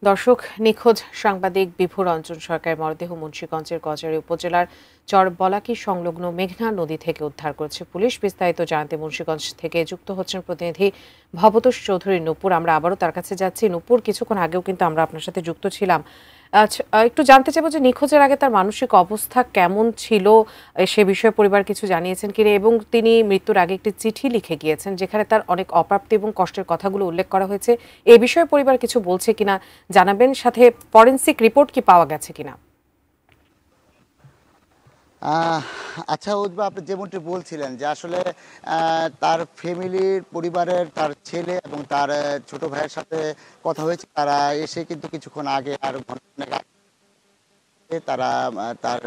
দর্শক, নিখোঁজ সাংবাদিক বিভু রঞ্জন সরকারের মরদেহ মুন্সিগঞ্জের গজারিয়া উপজেলার চরবলাকি সংলগ্ন মেঘনা নদী থেকে উদ্ধার করেছে পুলিশ। বিস্তারিত জানাতে মুন্সিগঞ্জ থেকে যুক্ত হচ্ছেন প্রতিনিধি ভবতোষ চৌধুরী নূপুর। আমরা আবারও তার কাছে যাচ্ছি। নূপুর, কিছুক্ষণ আগেও কিন্তু আমরা আপনার সাথে যুক্ত ছিলাম। আচ্ছা, একটু জানতে চাইবো যে নিখোঁজের আগে তার মানসিক অবস্থা কেমন ছিল, সে বিষয়ে পরিবার কিছু জানিয়েছেন কিনা, এবং তিনি মৃত্যুর আগে একটি চিঠি লিখে গিয়েছেন যেখানে তার অনেক অপ্রাপ্তি এবং কষ্টের কথাগুলো উল্লেখ করা হয়েছে। এ বিষয়ে পরিবার কিছু বলছে কিনা জানাবেন, সাথে ফরেনসিক রিপোর্ট কি পাওয়া গেছে কিনা? আচ্ছা উদ্বা, আপনি যেমনটি বলছিলেন যে আসলে তার ফ্যামিলির পরিবারের তার ছেলে এবং তার ছোট ভাইয়ের সাথে কথা হয়েছে। তারা এসে কিন্তু কিছুক্ষণ আগে আর ঘন্টা তারা তার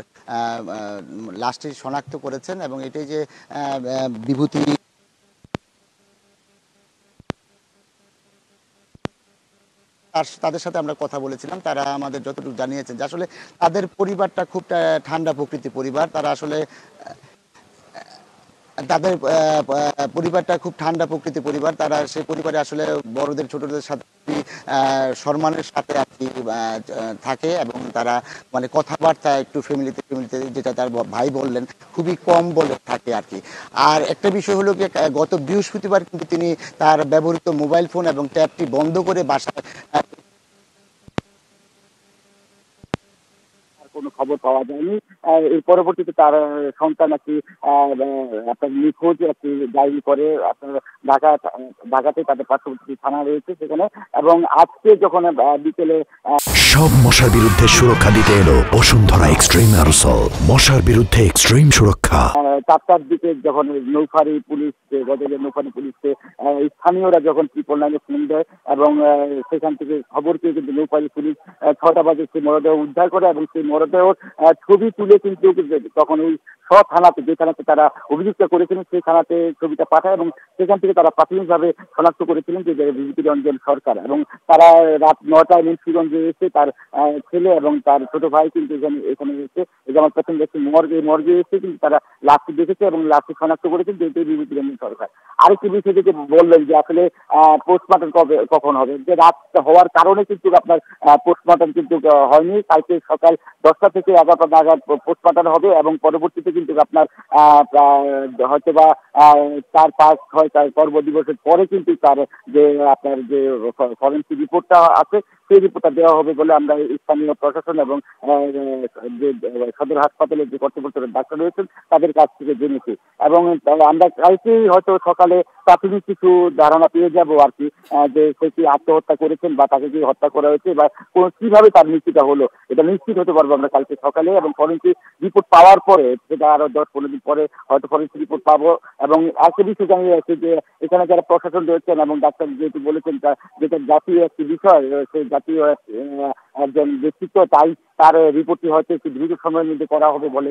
লাশটি শনাক্ত করেছেন এবং এটাই যে বিভূতি তাদের সাথে আমরা কথা বলেছিলাম। তারা আমাদের যতটুকু জানিয়েছেন যে আসলে তাদের পরিবারটা খুব ঠান্ডা প্রকৃতির পরিবার। তারা আসলে তাদের পরিবারটা খুব ঠান্ডা প্রকৃতির পরিবার। তারা সেই পরিবারে আসলে বড়দের ছোটদের সাথে সম্মানের সাথে আর কি থাকে এবং তারা মানে কথাবার্তা একটু ফ্যামিলিতে যেটা তার ভাই বললেন খুবই কম বলে থাকে আর কি। আর একটা বিষয় হলো কি, গত বৃহস্পতিবার কিন্তু তিনি তার ব্যবহৃত মোবাইল ফোন এবং ট্যাবটি বন্ধ করে বাসায় কোনো খবর পাওয়া যায়নি। এর পরবর্তীতে তার সন্তান একটি আপনার নিখোঁজ একটি ডায়েরি করে আপনার ঢাকাতে তাদের পার্শ্ববর্তী থানা রয়েছে সেখানে, এবং আজকে যখন বিকেলে সব মশার বিরুদ্ধে সুরক্ষা দিতে এলো বসুন্ধরা এক্সট্রিম অ্যারোসল। মশার বিরুদ্ধে এক্সট্রিম সুরক্ষা। 4টার দিকে যখন নৌফারি পুলিশ, গজারিয়া নৌফারি পুলিশকে স্থানীয়রা যখন 999 ফোন দেয় এবং সেখান থেকে খবর পেয়ে কিন্তু নৌফারি পুলিশ 6টা বাজে সেই মরদেহ উদ্ধার করে এবং সেই মরদেহ ছবি তুলে কিন্তু তখন ওই থানাতে, যে থানাতে তারা অভিযুক্ত করেছিলেন সেই থানাতে ছবিটা পাঠায় এবং সেখান থেকে তারা প্রাথমিকভাবে শনাক্ত করেছিলেন যে বিভূতি রঞ্জন সরকার। এবং তারা রাত 9টায় মুন্সিগঞ্জে এসে তার ছেলে এবং তার ছোট ভাই কিন্তু এখানে এসে আমার প্রথম দেখছি মর্গে এসে কিন্তু তারা লাশটি দেখেছে এবং লাশটি শনাক্ত করেছেন যে বিভূতি রঞ্জন সরকার। আরেকটি বিষয় থেকে বললেন যে আসলে পোস্টমর্টম কখন হবে, যে রাত হওয়ার কারণে কিন্তু আপনার পোস্টমর্টম কিন্তু হয়নি। কালকে সকাল 10টা থেকে 11টা নাগাদ পোস্টমর্টম হবে এবং পরবর্তীতে কিন্তু আপনার হয়তো বা 4-5-6 তার কর্মদিবসের পরে কিন্তু তার যে আপনার যে ফরেনসিক রিপোর্টটা আছে সেই রিপোর্টটা দেওয়া হবে বলে আমরা স্থানীয় প্রশাসন এবং যে সদর হাসপাতালের যে কর্তৃপক্ষের ডাক্তার রয়েছেন তাদের কাছ থেকে জেনেছি। এবং আমরা কালকেই হয়তো সকালে প্রাথমিক কিছু ধারণা পেয়ে যাব আর কি, যে সে কি আত্মহত্যা করেছেন বা তাকে কি হত্যা করা হয়েছে বা কিভাবে তার মৃত্যুটা হলো এটা নিশ্চিত হতে পারবো আমরা কালকে সকালে। এবং ফরেনসিক রিপোর্ট পাওয়ার পরে, সেটা আরো 10-15 দিন পরে হয়তো ফরেনসিক রিপোর্ট পাবো। এবং আরেকটা বিষয় জানিয়ে যাচ্ছে যে এখানে যারা প্রশাসন রয়েছেন এবং ডাক্তার যেহেতু বলেছেন যেটা জাতীয় একটি বিষয়, সেই জাতীয় একজন ব্যক্তিত্ব, তাই তার রিপোর্টটি হয়তো একটু দ্রুত সময়ের মধ্যে করা হবে বলে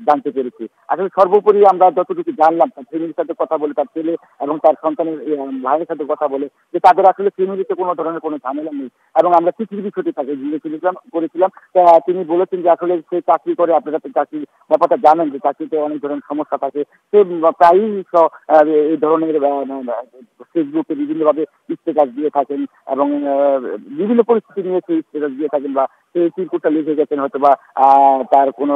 জানতে পেরেছি। আসলে সর্বোপরি আমরা যতটুকু জানলাম তার ফ্যামিলির সাথে কথা বলে, তার ছেলে এবং তার সন্তানের ভাইয়ের সাথে কথা বলে, যে তাদের আসলে ফ্যামিলিতে কোনো ধরনের কোনো ঝামেলা নেই। এবং আমরা চিঠির বিষয়টি তাকে করেছিলাম, তিনি বলেছেন যে আসলে সে চাকরি করে, আপনারা তো চাকরির ব্যাপারটা জানেন যে চাকরিতে অনেক ধরনের সমস্যা থাকে, সে প্রায়ই এই ধরনের ফেসবুকে বিভিন্নভাবে স্ট্যাটাস দিয়ে থাকেন এবং বিভিন্ন পরিস্থিতি নিয়ে সেই স্ট্যাটাস দিয়ে থাকেন বা সেই চিরকুটটা লিখে গেছেন হয়তো বা তার কোনো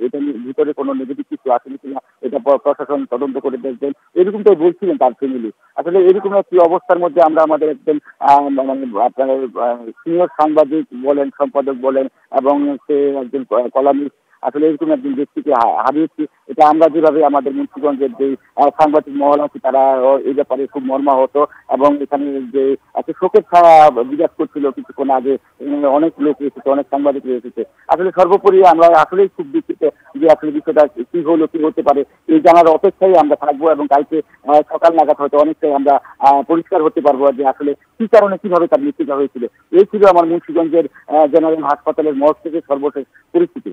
এটা ভিতরে কোনো নেগেটিভ কিছু আসেনি কিনা এটা প্রশাসন তদন্ত করে দেখবেন, এরকমটাই বলছিলেন তার ফ্যামিলি। আসলে এরকম একটি অবস্থার মধ্যে আমরা আমাদের একজন মানে আপনার সিনিয়র সাংবাদিক বলেন, সম্পাদক বলেন এবং সে একজন কলামিস্ট, আসলে এরকম একজন ব্যক্তিকে হারিয়েছি। এটা আমরা যেভাবে আমাদের মুন্সিগঞ্জের যে সাংবাদিক মহল আছে তারা এই ব্যাপারে খুব মর্মাহত এবং এখানে যে একটা শোকের ছায়া বিরাজ করছিল কিছুক্ষণ আগে, অনেক লোক এসেছে, অনেক সাংবাদিক এসেছে। আসলে সর্বোপরি আমরা আসলেই খুব দুঃখিত যে আসলে বিষয়টা কি হলো, কি হতে পারে এই জানার অপেক্ষায় আমরা থাকবো এবং কালকে সকাল নাগাদ হয়তো অনেকটাই আমরা পরিষ্কার হতে পারবো যে আসলে কি কারণে কিভাবে তার মৃত্যুটা হয়েছিল। এই ছিল আমার মুন্সিগঞ্জের জেনারেল হাসপাতালের মর্গ থেকে সর্বশেষ পরিস্থিতি।